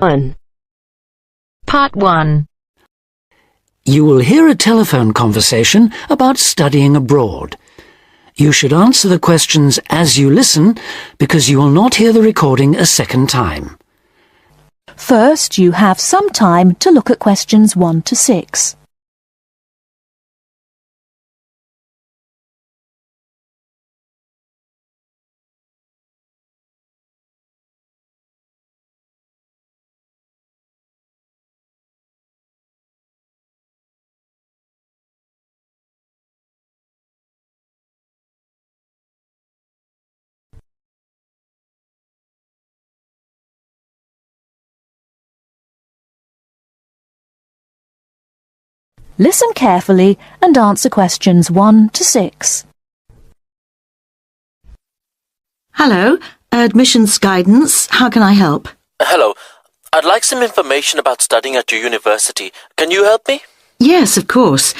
1. Part 1. You will hear a telephone conversation about studying abroad. You should answer the questions as you listen because you will not hear the recording a second time. First, you have some time to look at questions 1 to 6. Listen carefully and answer questions 1 to 6. Hello, admissions guidance. How can I help? Hello. I'd like some information about studying at your university. Can you help me? Yes, of course.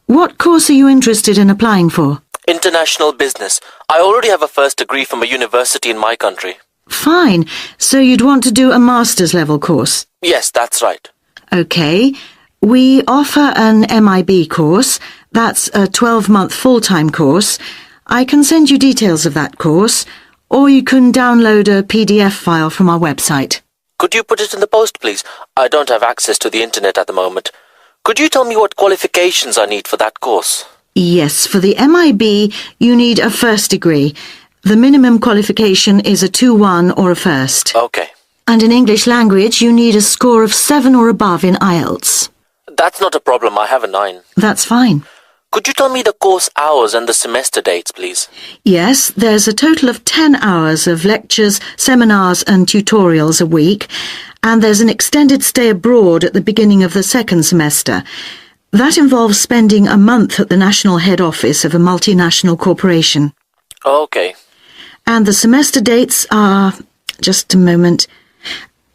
What course are you interested in applying for? International business. I already have a first degree from a university in my country. Fine. So you'd want to do a master's level course? Yes, that's right. Okay. We offer an MIB course. That's a 12-month full-time course. I can send you details of that course, or you can download a PDF file from our website. Could you put it in the post, please? I don't have access to the internet at the moment. Could you tell me what qualifications I need for that course? Yes, for the MIB, you need a first degree. The minimum qualification is a 2-1 or a first. Okay. And in English language, you need a score of 7 or above in IELTS. That's not a problem. I have a 9. That's fine. Could you tell me the course hours and the semester dates, please? Yes, there's a total of 10 hours of lectures, seminars and tutorials a week, and there's an extended stay abroad at the beginning of the second semester. That involves spending a month at the national head office of a multinational corporation. Okay. And the semester dates are... just a moment...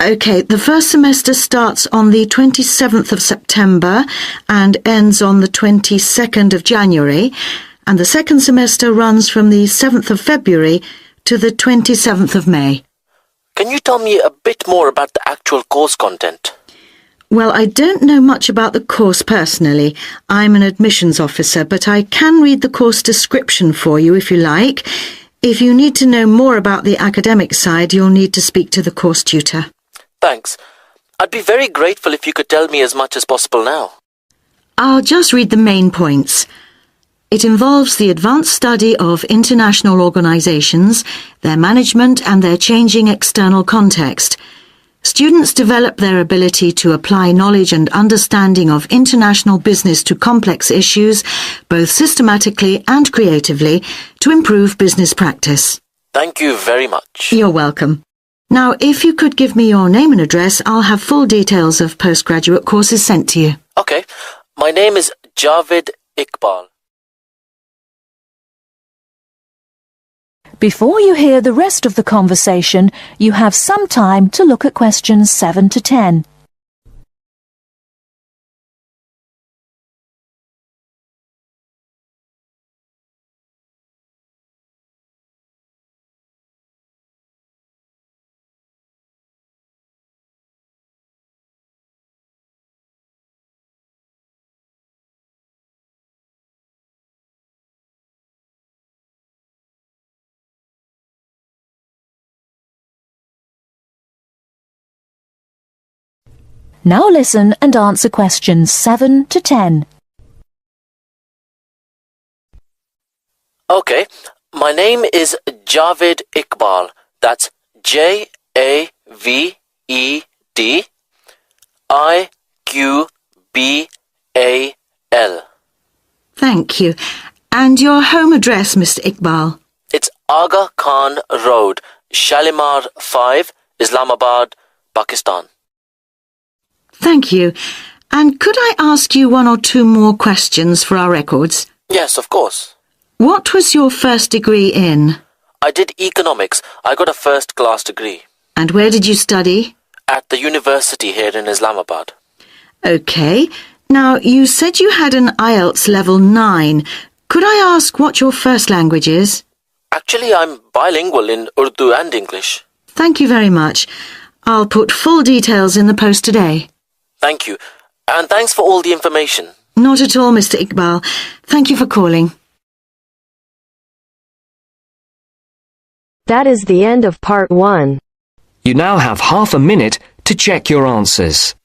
Okay, the first semester starts on the 27th of September and ends on the 22nd of January, and the second semester runs from the 7th of February to the 27th of May. Can you tell me a bit more about the actual course content? Well, I don't know much about the course personally. I'm an admissions officer, but I can read the course description for you if you like. If you need to know more about the academic side, you'll need to speak to the course tutor. Thanks. I'd be very grateful if you could tell me as much as possible now. I'll just read the main points. It involves the advanced study of international organizations, their management and their changing external context. Students develop their ability to apply knowledge and understanding of international business to complex issues, both systematically and creatively, to improve business practice. Thank you very much. You're welcome. Now, if you could give me your name and address, I'll have full details of postgraduate courses sent to you. Okay. My name is Javed Iqbal. Before you hear the rest of the conversation, you have some time to look at questions 7 to 10. Now listen and answer questions 7 to 10. Okay. My name is Javed Iqbal. That's Javed Iqbal. Thank you. And your home address, Mr. Iqbal? It's Aga Khan Road, Shalimar 5, Islamabad, Pakistan. Thank you. And could I ask you 1 or 2 more questions for our records? Yes, of course. What was your first degree in? I did economics. I got a first-class degree. And where did you study? At the university here in Islamabad. Okay. Now, you said you had an IELTS level 9. Could I ask what your first language is? Actually, I'm bilingual in Urdu and English. Thank you very much. I'll put full details in the post today. Thank you. And thanks for all the information. Not at all, Mr. Iqbal. Thank you for calling. That is the end of part 1. You now have half a minute to check your answers.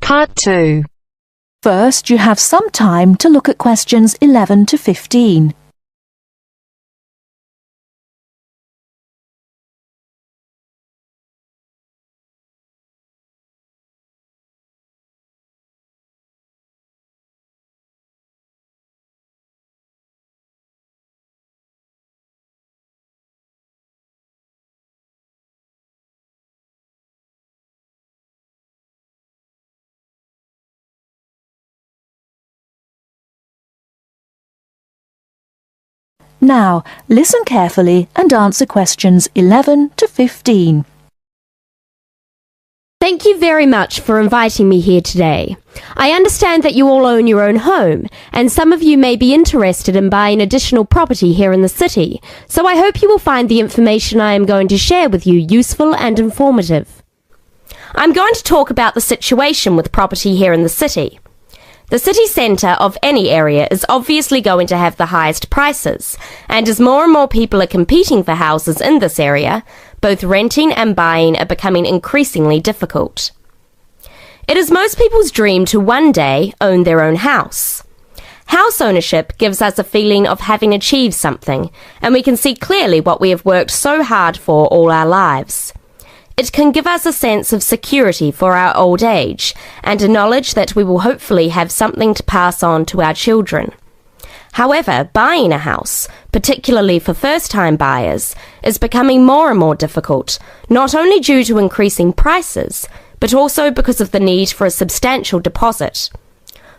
Part 2. First, you have some time to look at questions 11 to 15. Now, listen carefully and answer questions 11 to 15. Thank you very much for inviting me here today. I understand that you all own your own home, and some of you may be interested in buying additional property here in the city, so I hope you will find the information I am going to share with you useful and informative. I'm going to talk about the situation with property here in the city. The city centre of any area is obviously going to have the highest prices, and as more and more people are competing for houses in this area, both renting and buying are becoming increasingly difficult. It is most people's dream to one day own their own house. House ownership gives us a feeling of having achieved something, and we can see clearly what we have worked so hard for all our lives. It can give us a sense of security for our old age and a knowledge that we will hopefully have something to pass on to our children. However, buying a house, particularly for first-time buyers, is becoming more and more difficult, not only due to increasing prices, but also because of the need for a substantial deposit.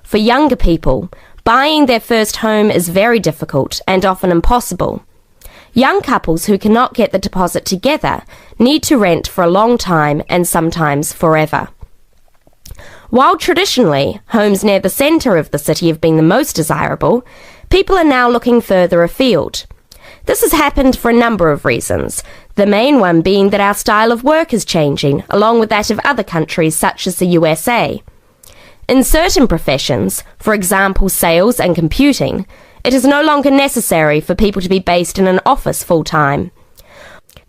For younger people, buying their first home is very difficult and often impossible. Young couples who cannot get the deposit together need to rent for a long time and sometimes forever. While traditionally homes near the centre of the city have been the most desirable, people are now looking further afield. This has happened for a number of reasons, the main one being that our style of work is changing, along with that of other countries such as the USA. In certain professions, for example sales and computing, it is no longer necessary for people to be based in an office full-time.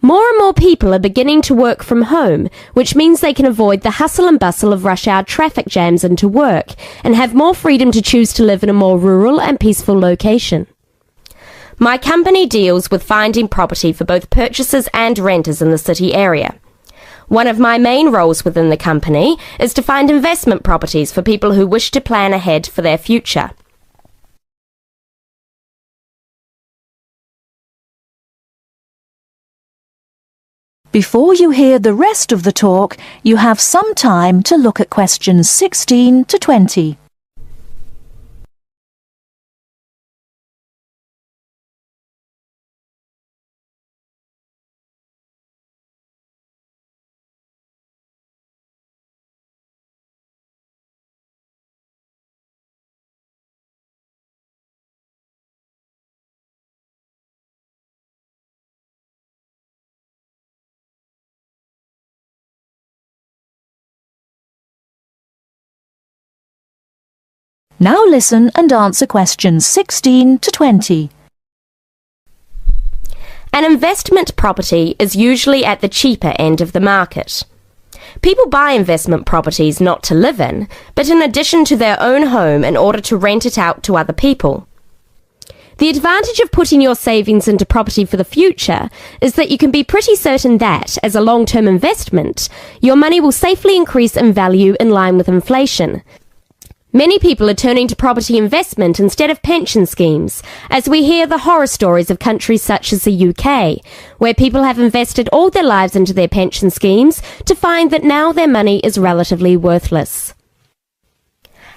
More and more people are beginning to work from home, which means they can avoid the hustle and bustle of rush hour traffic jams into work and have more freedom to choose to live in a more rural and peaceful location. My company deals with finding property for both purchasers and renters in the city area. One of my main roles within the company is to find investment properties for people who wish to plan ahead for their future. Before you hear the rest of the talk, you have some time to look at questions 16 to 20. Now listen and answer questions 16 to 20. An investment property is usually at the cheaper end of the market. People buy investment properties not to live in, but in addition to their own home in order to rent it out to other people. The advantage of putting your savings into property for the future is that you can be pretty certain that, as a long-term investment, your money will safely increase in value in line with inflation. Many people are turning to property investment instead of pension schemes, as we hear the horror stories of countries such as the UK, where people have invested all their lives into their pension schemes to find that now their money is relatively worthless.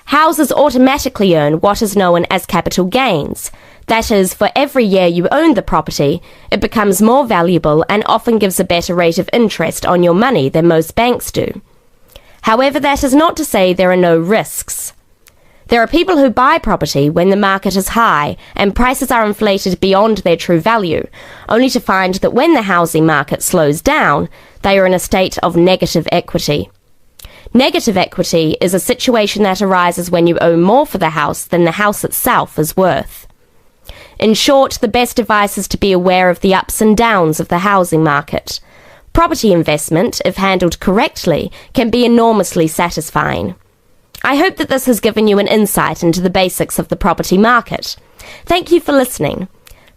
Houses automatically earn what is known as capital gains. That is, for every year you own the property, it becomes more valuable and often gives a better rate of interest on your money than most banks do. However, that is not to say there are no risks. There are people who buy property when the market is high and prices are inflated beyond their true value, only to find that when the housing market slows down, they are in a state of negative equity. Negative equity is a situation that arises when you owe more for the house than the house itself is worth. In short, the best advice is to be aware of the ups and downs of the housing market. Property investment, if handled correctly, can be enormously satisfying. I hope that this has given you an insight into the basics of the property market. Thank you for listening.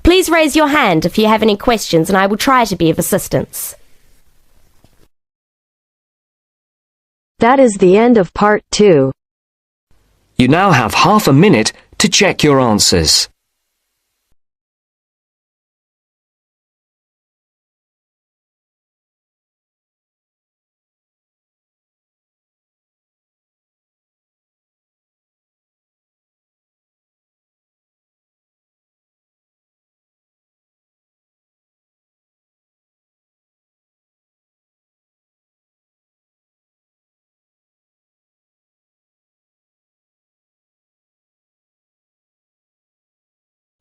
Please raise your hand if you have any questions and I will try to be of assistance. That is the end of part 2. You now have half a minute to check your answers.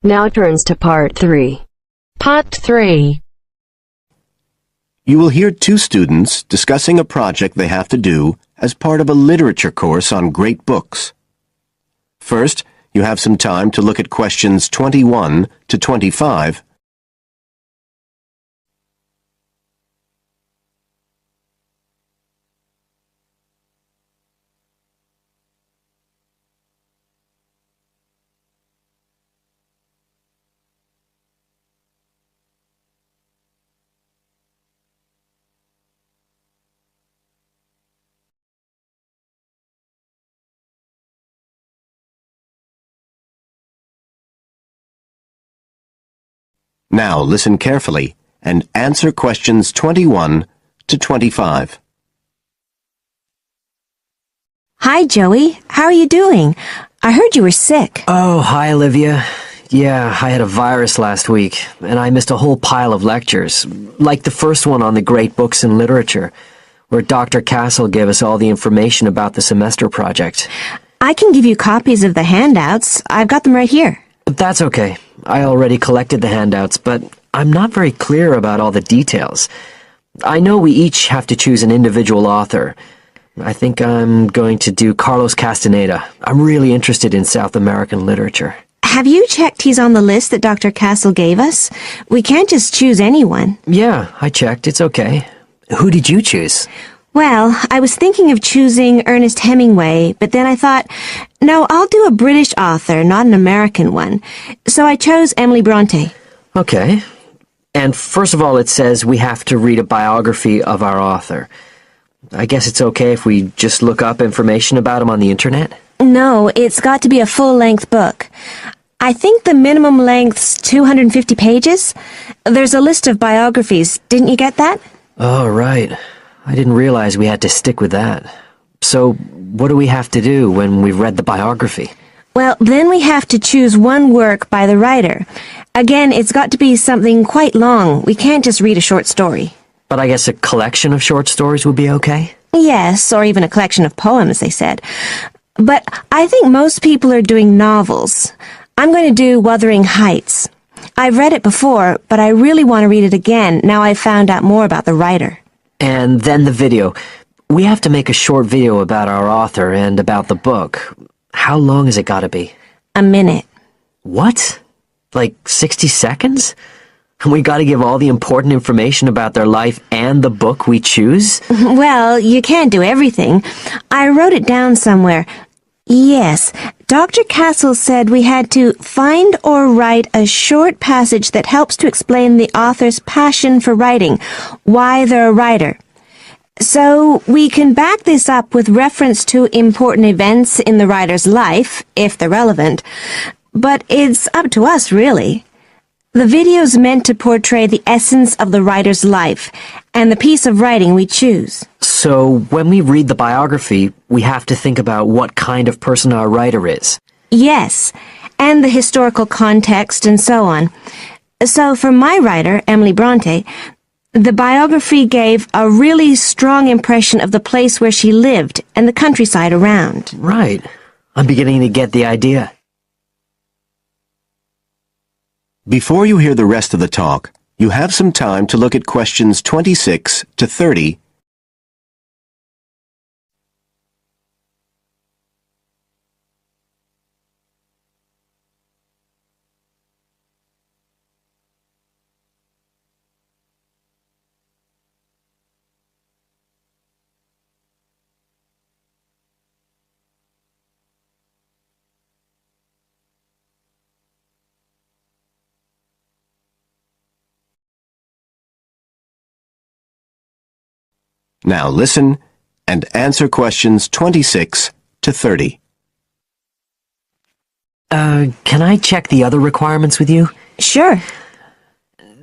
Now turns to part 3. Part 3. You will hear two students discussing a project they have to do as part of a literature course on great books. First, you have some time to look at questions 21 to 25. Now listen carefully and answer questions 21 to 25. Hi, Joey. How are you doing? I heard you were sick. Oh, hi, Olivia. Yeah, I had a virus last week, and I missed a whole pile of lectures, like the first one on the great books in literature, where Dr. Castle gave us all the information about the semester project. I can give you copies of the handouts. I've got them right here. That's okay. I already collected the handouts, but I'm not very clear about all the details. I know we each have to choose an individual author. I think I'm going to do Carlos Castaneda. I'm really interested in South American literature. Have you checked he's on the list that Dr. Castle gave us? We can't just choose anyone. Yeah, I checked. It's okay. Who did you choose? Well, I was thinking of choosing Ernest Hemingway, but then I thought, no, I'll do a British author, not an American one. So I chose Emily Bronte. Okay. And first of all, it says we have to read a biography of our author. I guess it's okay if we just look up information about him on the internet? No, it's got to be a full-length book. I think the minimum length's 250 pages. There's a list of biographies. Didn't you get that? Oh, right. I didn't realize we had to stick with that. So, what do we have to do when we've read the biography? Well, then we have to choose one work by the writer. Again, it's got to be something quite long. We can't just read a short story. But I guess a collection of short stories would be okay? Yes, or even a collection of poems, they said. But I think most people are doing novels. I'm going to do Wuthering Heights. I've read it before, but I really want to read it again now I've found out more about the writer. And then the video. We have to make a short video about our author and about the book. How long has it got to be? A minute. What? Like 60 seconds? We got to give all the important information about their life and the book we choose? Well, you can't do everything. I wrote it down somewhere. Yes, Dr. Castle said we had to find or write a short passage that helps to explain the author's passion for writing, why they're a writer. So we can back this up with reference to important events in the writer's life, if they're relevant. But it's up to us, really. The video's meant to portray the essence of the writer's life and the piece of writing we choose. So when we read the biography, we have to think about what kind of person our writer is. Yes, and the historical context and so on. So for my writer, Emily Bronte, the biography gave a really strong impression of the place where she lived and the countryside around. Right. I'm beginning to get the idea. Before you hear the rest of the talk, you have some time to look at questions 26 to 30. Now listen and answer questions 26 to 30. Can I check the other requirements with you? Sure.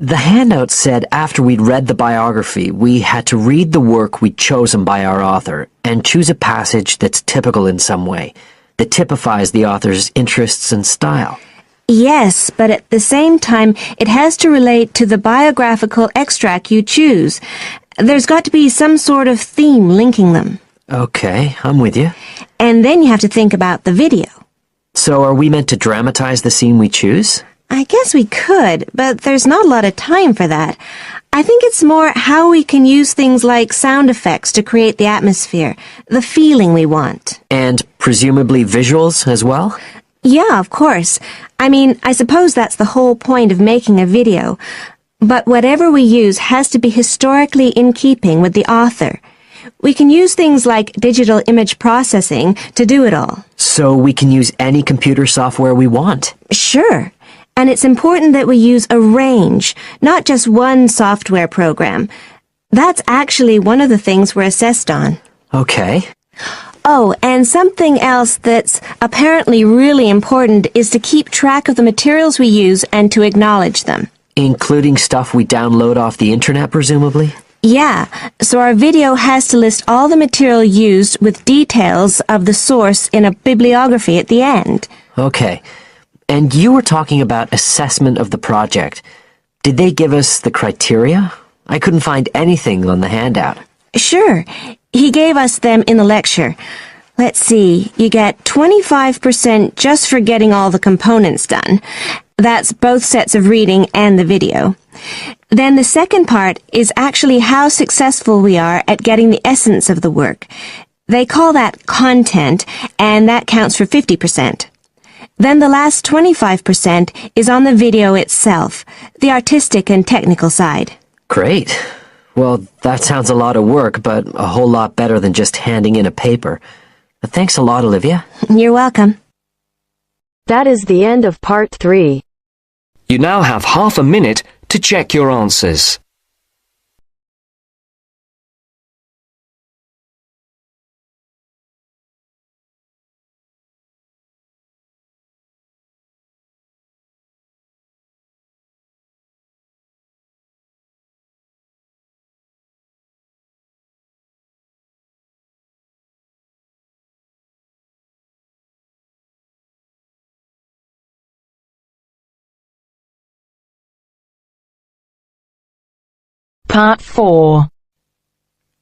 The handout said after we'd read the biography, we had to read the work we'd chosen by our author and choose a passage that's typical in some way, that typifies the author's interests and style. Yes, but at the same time, it has to relate to the biographical extract you choose. There's got to be some sort of theme linking them. Okay, I'm with you. And then you have to think about the video. So are we meant to dramatize the scene we choose? I guess we could, but there's not a lot of time for that. I think it's more how we can use things like sound effects to create the atmosphere, the feeling we want. And presumably visuals as well? Yeah, of course. I mean, I suppose that's the whole point of making a video. But whatever we use has to be historically in keeping with the author. We can use things like digital image processing to do it all. So we can use any computer software we want? Sure. And it's important that we use a range, not just one software program. That's actually one of the things we're assessed on. Okay. Oh, and something else that's apparently really important is to keep track of the materials we use and to acknowledge them. Including stuff we download off the internet, presumably? Yeah, so our video has to list all the material used with details of the source in a bibliography at the end. Okay. And you were talking about assessment of the project. Did they give us the criteria? I couldn't find anything on the handout. Sure. He gave us them in the lecture. Let's see, you get 25% just for getting all the components done. That's both sets of reading and the video. Then the second part is actually how successful we are at getting the essence of the work. They call that content, and that counts for 50%. Then the last 25% is on the video itself, the artistic and technical side. Great. Well, that sounds a lot of work, but a whole lot better than just handing in a paper. Thanks a lot, Olivia. You're welcome. That is the end of part 3. You now have half a minute to check your answers. Part 4.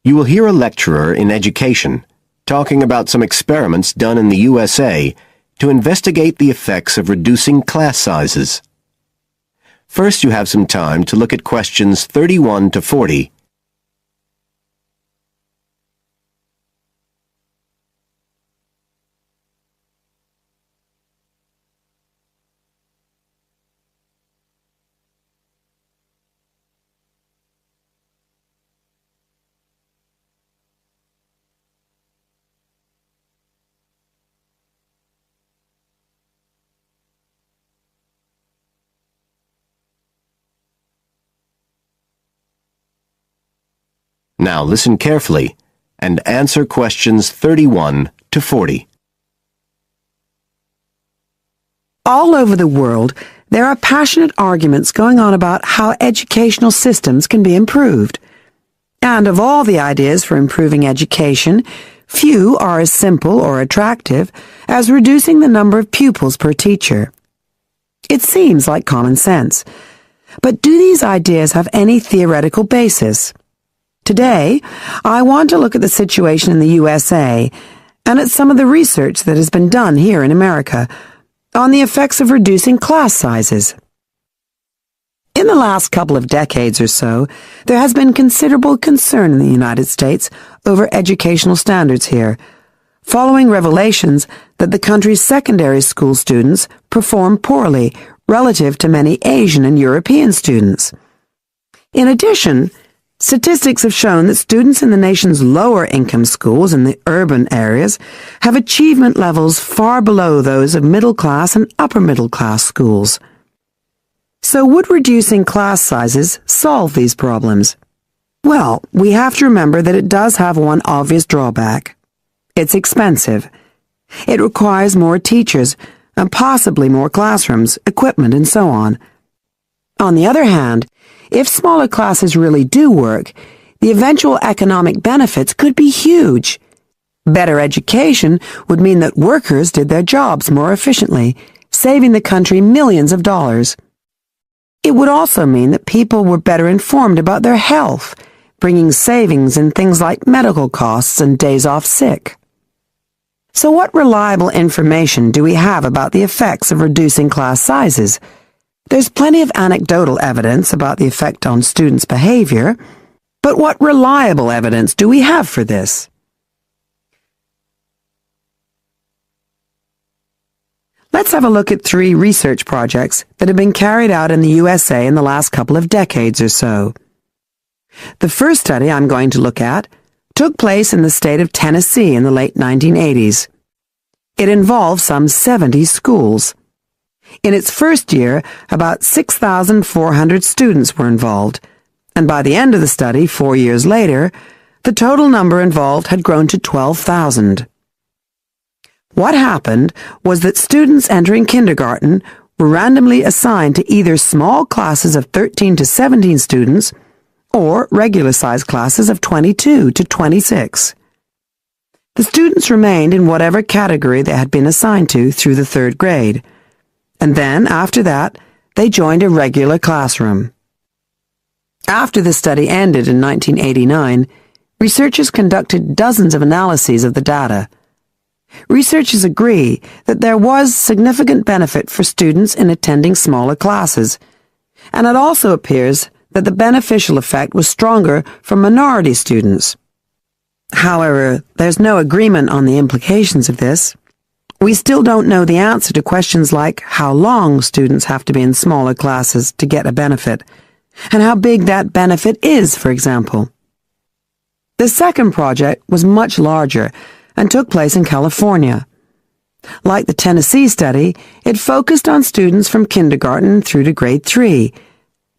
You will hear a lecturer in education talking about some experiments done in the USA to investigate the effects of reducing class sizes. First, you have some time to look at questions 31 to 40. Now listen carefully and answer questions 31 to 40. All over the world, there are passionate arguments going on about how educational systems can be improved. And of all the ideas for improving education, few are as simple or attractive as reducing the number of pupils per teacher. It seems like common sense. But do these ideas have any theoretical basis? Today, I want to look at the situation in the USA and at some of the research that has been done here in America on the effects of reducing class sizes. In the last couple of decades or so, there has been considerable concern in the United States over educational standards here, following revelations that the country's secondary school students perform poorly relative to many Asian and European students. In addition, statistics have shown that students in the nation's lower income schools in the urban areas have achievement levels far below those of middle class and upper middle class schools. So would reducing class sizes solve these problems? Well, we have to remember that it does have one obvious drawback. It's expensive. It requires more teachers and possibly more classrooms, equipment, and so on. On the other hand, if smaller classes really do work, the eventual economic benefits could be huge. Better education would mean that workers did their jobs more efficiently, saving the country millions of dollars. It would also mean that people were better informed about their health, bringing savings in things like medical costs and days off sick. So what reliable information do we have about the effects of reducing class sizes? There's plenty of anecdotal evidence about the effect on students' behavior, but what reliable evidence do we have for this? Let's have a look at 3 research projects that have been carried out in the USA in the last couple of decades or so. The first study I'm going to look at took place in the state of Tennessee in the late 1980s. It involved some 70 schools. In its first year, about 6,400 students were involved, and by the end of the study, 4 years later, the total number involved had grown to 12,000. What happened was that students entering kindergarten were randomly assigned to either small classes of 13 to 17 students or regular-sized classes of 22 to 26. The students remained in whatever category they had been assigned to through the 3rd grade, and then, after that, they joined a regular classroom. After the study ended in 1989, researchers conducted dozens of analyses of the data. Researchers agree that there was significant benefit for students in attending smaller classes, and it also appears that the beneficial effect was stronger for minority students. However, there's no agreement on the implications of this. We still don't know the answer to questions like how long students have to be in smaller classes to get a benefit, and how big that benefit is, for example. The second project was much larger and took place in California. Like the Tennessee study, it focused on students from kindergarten through to grade 3,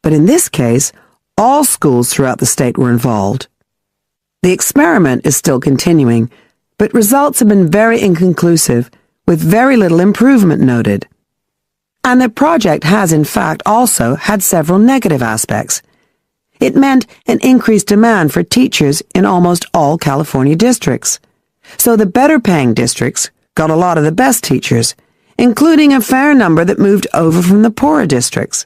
but in this case, all schools throughout the state were involved. The experiment is still continuing, but results have been very inconclusive, with very little improvement noted. And the project has, in fact, also had several negative aspects. It meant an increased demand for teachers in almost all California districts. So the better-paying districts got a lot of the best teachers, including a fair number that moved over from the poorer districts.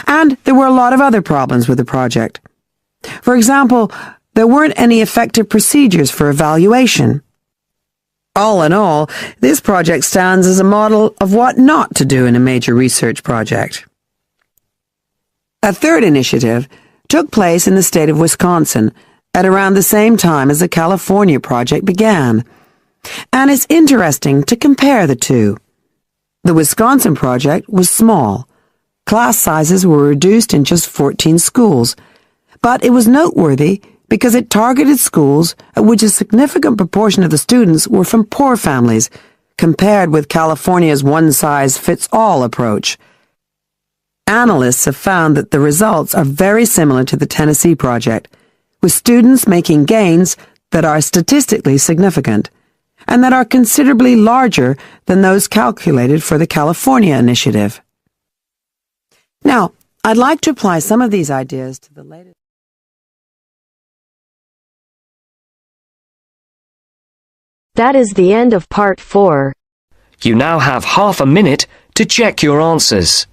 And there were a lot of other problems with the project. For example, there weren't any effective procedures for evaluation. All in all, this project stands as a model of what not to do in a major research project. A third initiative took place in the state of Wisconsin at around the same time as the California project began, and it's interesting to compare the two. The Wisconsin project was small. Class sizes were reduced in just 14 schools, but it was noteworthy because it targeted schools at which a significant proportion of the students were from poor families, compared with California's one-size-fits-all approach. Analysts have found that the results are very similar to the Tennessee project, with students making gains that are statistically significant and that are considerably larger than those calculated for the California initiative. Now, I'd like to apply some of these ideas to the latest. That is the end of part 4. You now have half a minute to check your answers.